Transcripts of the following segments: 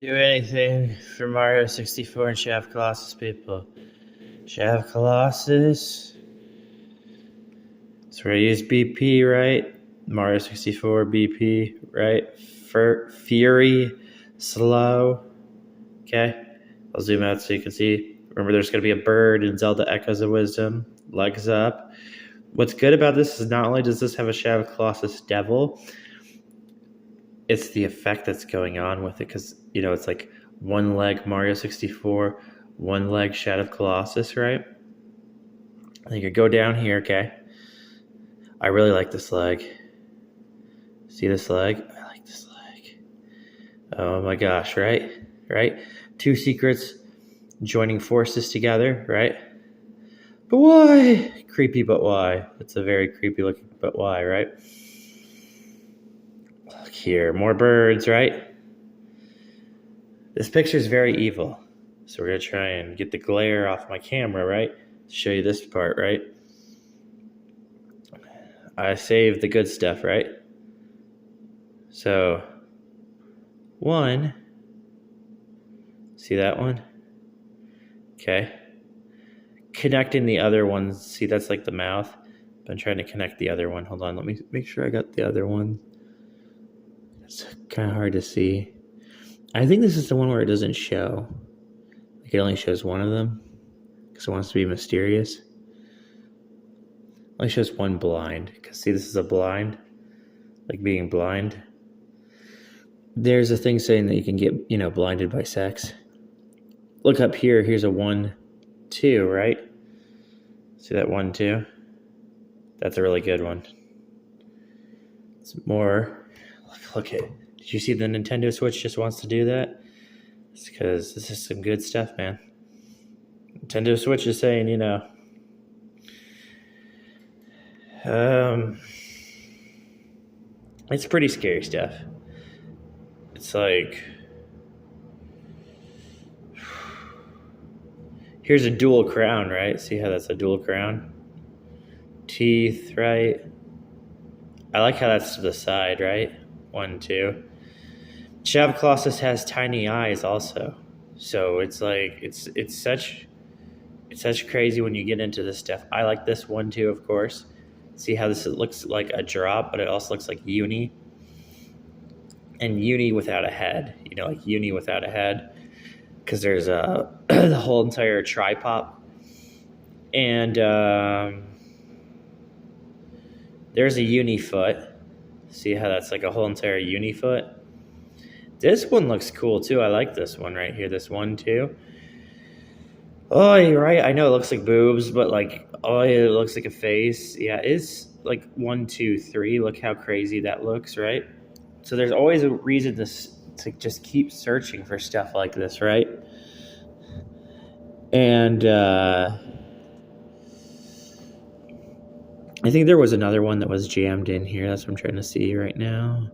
Do anything for Mario 64 and Shadow of Colossus, people. Shadow of Colossus. So we're gonna use BP, right? Mario 64 BP, right? Fury, slow. Okay. I'll zoom out so you can see. Remember, there's gonna be a bird in Zelda Echoes of Wisdom. Legs up. What's good about this is not only does this have a Shadow of Colossus devil, it's the effect that's going on with it, because it's like one leg Mario 64, one leg Shadow of Colossus, right? And you could go down here, okay? I really like this leg. See this leg? I like this leg. Oh my gosh, right? Right? Two secrets joining forces together, right? But why? Creepy, but why? It's a very creepy looking, but why, right? Look here, more birds, right? This picture is very evil. So we're going to try and get the glare off my camera, right? To show you this part, right? I saved the good stuff, right? So, one. See that one? Okay. Connecting the other ones. See, that's like the mouth. But I'm trying to connect the other one. Hold on, let me make sure I got the other one. It's kind of hard to see. I think this is the one where it doesn't show. Like it only shows one of them because it wants to be mysterious. It only shows one blind because see, this is a blind, like being blind. There's a thing saying that you can get, blinded by sex. Look up here. Here's a 1, 2, right? See that 1, 2? That's a really good one. It's more. Look at. Did you see the Nintendo Switch just wants to do that? It's because this is some good stuff, man. Nintendo Switch is saying, it's pretty scary stuff. It's like, here's a dual crown, right? See how that's a dual crown? Teeth, right? I like how that's to the side, right? 1, 2. Shadow of Colossus has tiny eyes also. So it's like, it's such crazy when you get into this stuff. I like this 1, 2, of course. See how this looks like a drop, but it also looks like uni. And uni without a head, like uni without a head, because there's the whole entire tripod, and there's a uni foot. See how that's like a whole entire uni foot? This one looks cool too. I like this one right here. This 1, 2. Oh, you're right. I know it looks like boobs, but like, oh, it looks like a face. Yeah, it's like 1, 2, 3. Look how crazy that looks, right? So there's always a reason to just keep searching for stuff like this, right? And I think there was another one that was jammed in here. That's what I'm trying to see right now.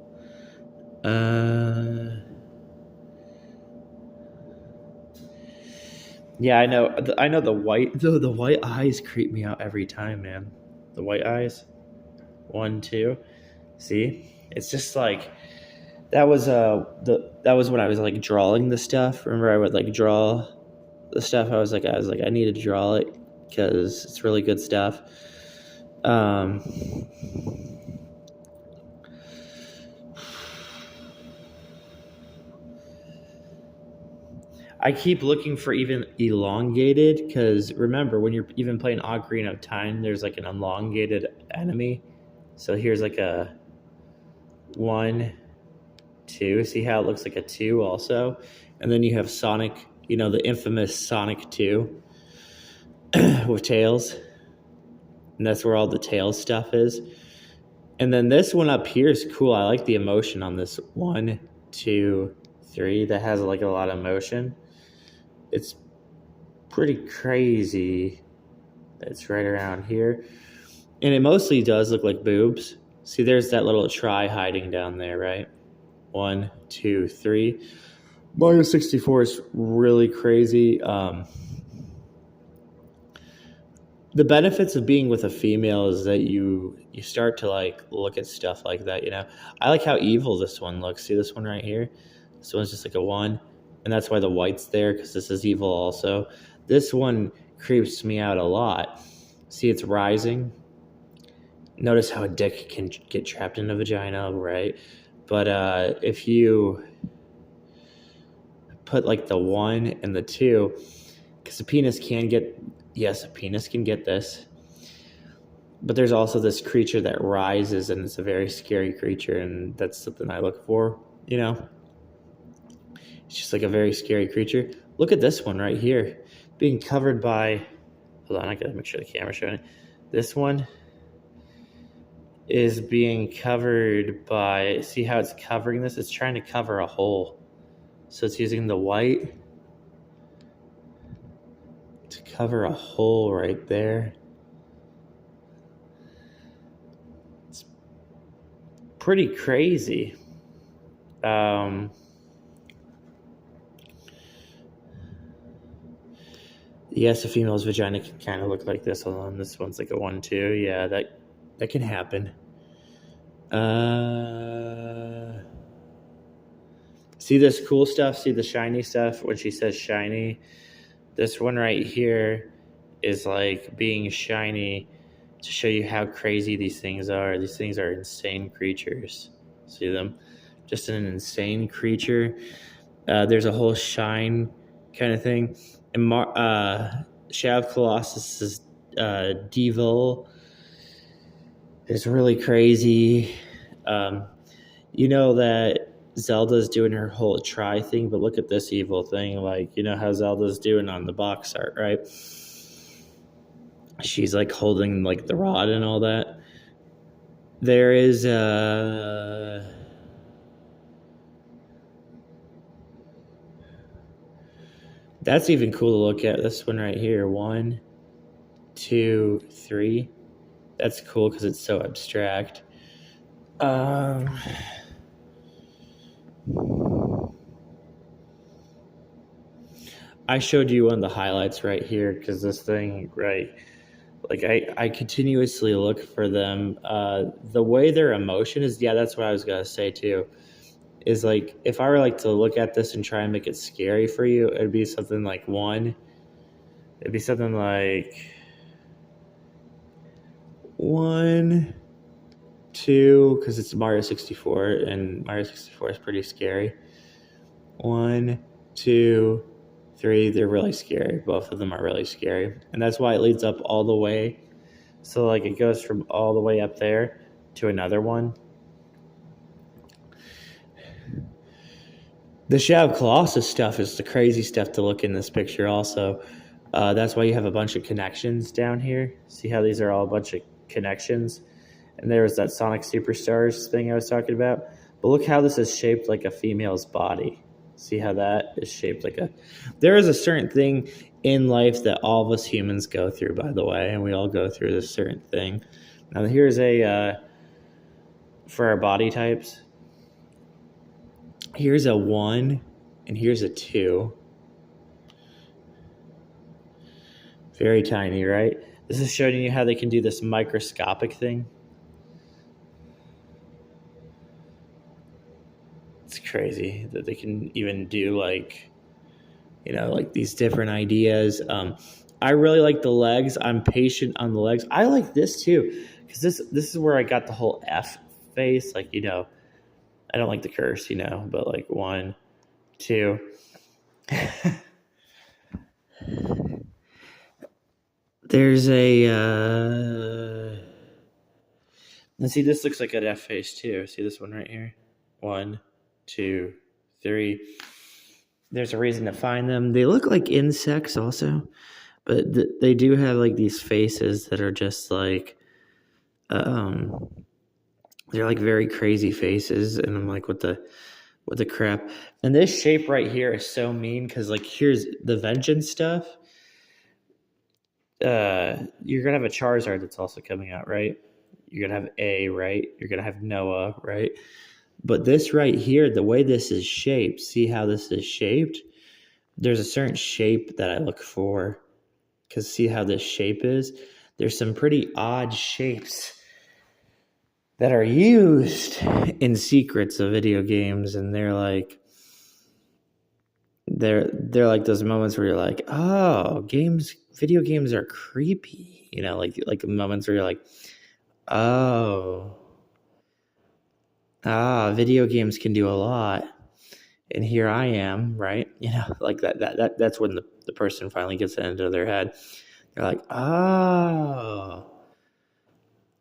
Yeah, I know the white. Though the white eyes creep me out every time, man. The white eyes. 1, 2. See, it's just like that was when I was like drawing the stuff. Remember, I would like draw the stuff. I was like, I need to draw it because it's really good stuff. I keep looking for even elongated, because remember, when you're even playing Ocarina of Time, there's like an elongated enemy. So here's like a 1, 2. See how it looks like a 2 also? And then you have Sonic, the infamous Sonic 2 with Tails. And that's where all the Tails stuff is. And then this one up here is cool. I like the emotion on this 1, 2, 3. That has like a lot of motion. It's pretty crazy. It's right around here. And it mostly does look like boobs. See, there's that little try hiding down there, right? 1, 2, 3. Mario 64 is really crazy. The benefits of being with a female is that you start to like look at stuff like that, I like how evil this one looks. See this one right here? This one's just like a 1. and that's why the white's there, because this is evil also. This one creeps me out a lot. See, it's rising. Notice how a dick can get trapped in a vagina, right? But if you put like the 1 and the 2, because a penis can get, yes, a penis can get this. But there's also this creature that rises, and it's a very scary creature, and that's something I look for, you know? It's just like a very scary creature. Look at this one right here, being covered by, hold on, I gotta make sure the camera's showing it. This one is being covered by, see how it's covering this? It's trying to cover a hole. So it's using the white to cover a hole right there. It's pretty crazy. Yes, a female's vagina can kind of look like this. Hold on, this one's like a 1-2. Yeah, that can happen. See this cool stuff? See the shiny stuff? When she says shiny, this one right here is like being shiny to show you how crazy these things are. These things are insane creatures. See them? Just an insane creature. There's a whole shine kind of thing. And Shadow of Colossus is Devil is really crazy. You know that Zelda's doing her whole try thing, but look at this evil thing. Like, you know how Zelda's doing on the box art, right? She's like holding like the rod and all that. There is that's even cool to look at. This one right here. 1, 2, 3. That's cool because it's so abstract. I showed you one of the highlights right here because this thing, right, like I continuously look for them. The way their emotion is, yeah, that's what I was gonna say too, is like if I were like to look at this and try and make it scary for you, it'd be something like 1, it'd be something like 1, 2, because it's Mario 64 and Mario 64 is pretty scary. 1, 2, 3, they're really scary. Both of them are really scary. And that's why it leads up all the way. So like it goes from all the way up there to another one. The Shadow of Colossus stuff is the crazy stuff to look in this picture also. That's why you have a bunch of connections down here. See how these are all a bunch of connections? And there was that Sonic Superstars thing I was talking about. But look how this is shaped like a female's body. See how that is shaped like a... There is a certain thing in life that all of us humans go through, by the way. And we all go through this certain thing. Now here's a... for our body types. Here's a 1 and here's a 2. Very tiny, right? This is showing you how they can do this microscopic thing. It's crazy that they can even do like, you know, like these different ideas. I really like the legs. I'm patient on the legs. I like this too, because this is where I got the whole F face. Like, you know, I don't like the curse, you know, but like 1, 2. There's a let's see, this looks like an F face too. See this one right here? 1, 2, 3. There's a reason to find them. They look like insects also, but they do have like these faces that are just like they're like very crazy faces, and I'm like, what the crap? And this shape right here is so mean because like here's the Vengeance stuff. You're gonna have a Charizard that's also coming out, right? You're gonna have A, right? You're gonna have Noah, right? But this right here, the way this is shaped, see how this is shaped? There's a certain shape that I look for. Because see how this shape is? There's some pretty odd shapes that are used in secrets of video games. And they're like, they're like those moments where you're like, oh, video games are creepy, like moments where you're like, oh, video games can do a lot, and here I am, right? Like that's when the person finally gets it into their head. They're like, oh,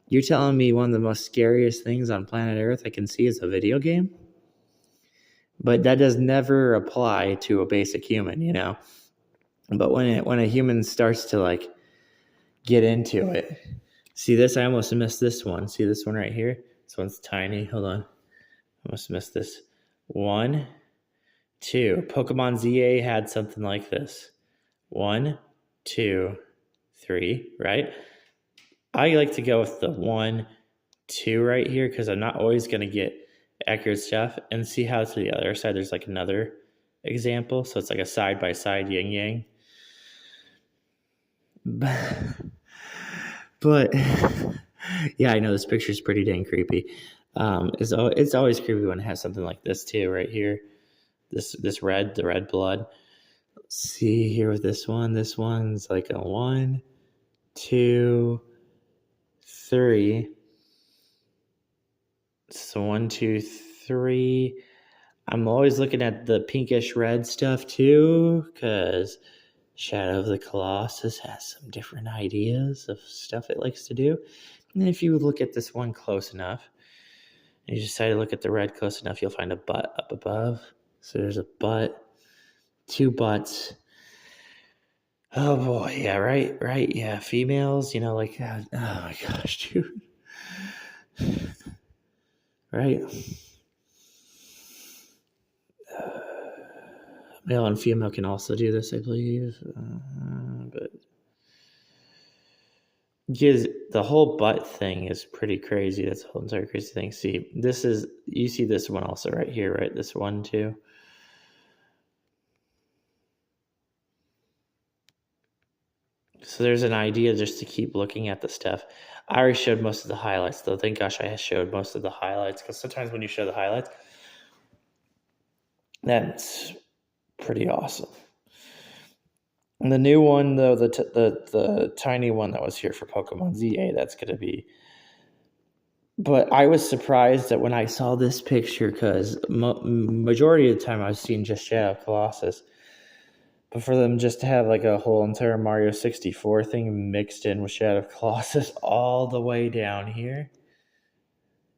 you're telling me one of the most scariest things on planet Earth I can see is a video game? But that does never apply to a basic human, But when a human starts to like get into it, see this? I almost missed this one. See this one right here? This one's tiny. Hold on. I almost missed this. 1, 2. Pokemon ZA had something like this. 1, 2, 3, right? I like to go with the 1, 2 right here because I'm not always going to get accurate stuff. And see how to the other side there's like another example. So it's like a side-by-side yin-yang. But yeah, I know this picture is pretty dang creepy. It's always creepy when it has something like this too, right here. The red blood. Let's see here with this one. This one's like a 1, 2, 3. So 1, 2, 3. I'm always looking at the pinkish red stuff too, because Shadow of the Colossus has some different ideas of stuff it likes to do. And if you look at this one close enough, and you decide to look at the red close enough, you'll find a butt up above. So there's a butt, 2 butts. Oh boy, yeah, right, yeah, females, like, oh my gosh, dude. Right? Male and female can also do this, I believe. But because the whole butt thing is pretty crazy. That's the whole entire crazy thing. See, you see this one also right here, right? This one too. So there's an idea just to keep looking at the stuff. I already showed most of the highlights, though. Thank gosh I showed most of the highlights, because sometimes when you show the highlights, that's pretty awesome. And the new one, though, the tiny one that was here for Pokemon ZA, that's going to be... But I was surprised that when I saw this picture, because majority of the time I've seen just Shadow of Colossus. But for them just to have like a whole entire Mario 64 thing mixed in with Shadow of Colossus all the way down here,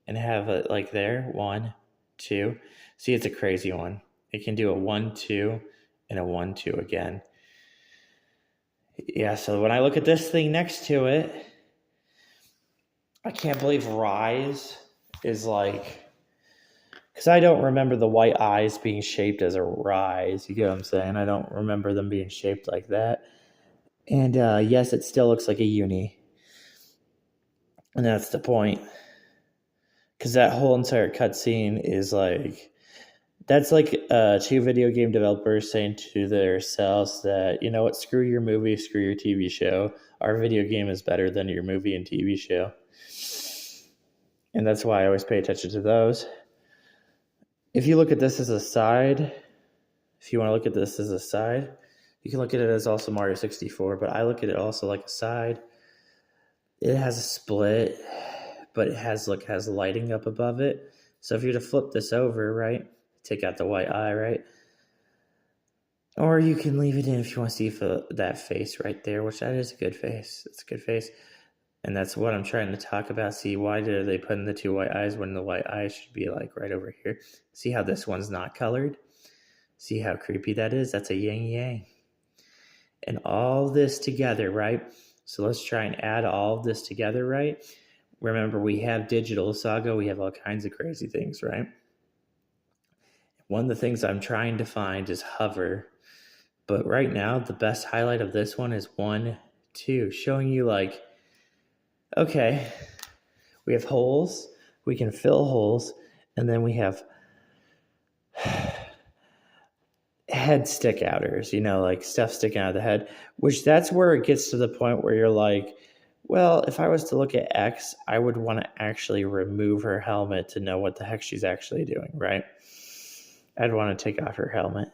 and have it like there, 1, 2. See, it's a crazy one. It can do a 1, 2, and a 1, 2 again. Yeah, so when I look at this thing next to it, I can't believe Rise is like... Because I don't remember the white eyes being shaped as a rise. You get what I'm saying? I don't remember them being shaped like that. And yes, it still looks like a uni. And that's the point. Because that whole entire cutscene is like... That's like 2 video game developers saying to themselves that, you know what, screw your movie, screw your TV show. Our video game is better than your movie and TV show. And that's why I always pay attention to those. If you look at this as a side, if you want to look at this as a side, you can look at it as also Mario 64, but I look at it also like a side. It has a split, but it has lighting up above it. So if you were to flip this over, right, take out the white eye, right? Or you can leave it in if you want to see that face right there, which that is a good face. It's a good face. And that's what I'm trying to talk about. See, why did they put in the 2 white eyes when the white eyes should be like right over here? See how this one's not colored? See how creepy that is? That's a yin-yang. And all this together, right? So let's try and add all of this together, right? Remember, we have Digital Saga. We have all kinds of crazy things, right? One of the things I'm trying to find is hover. But right now, the best highlight of this one is 1, 2, showing you like... Okay, we have holes, we can fill holes, and then we have head stick outers, like stuff sticking out of the head, which that's where it gets to the point where you're like, well, if I was to look at X, I would want to actually remove her helmet to know what the heck she's actually doing, right? I'd want to take off her helmet.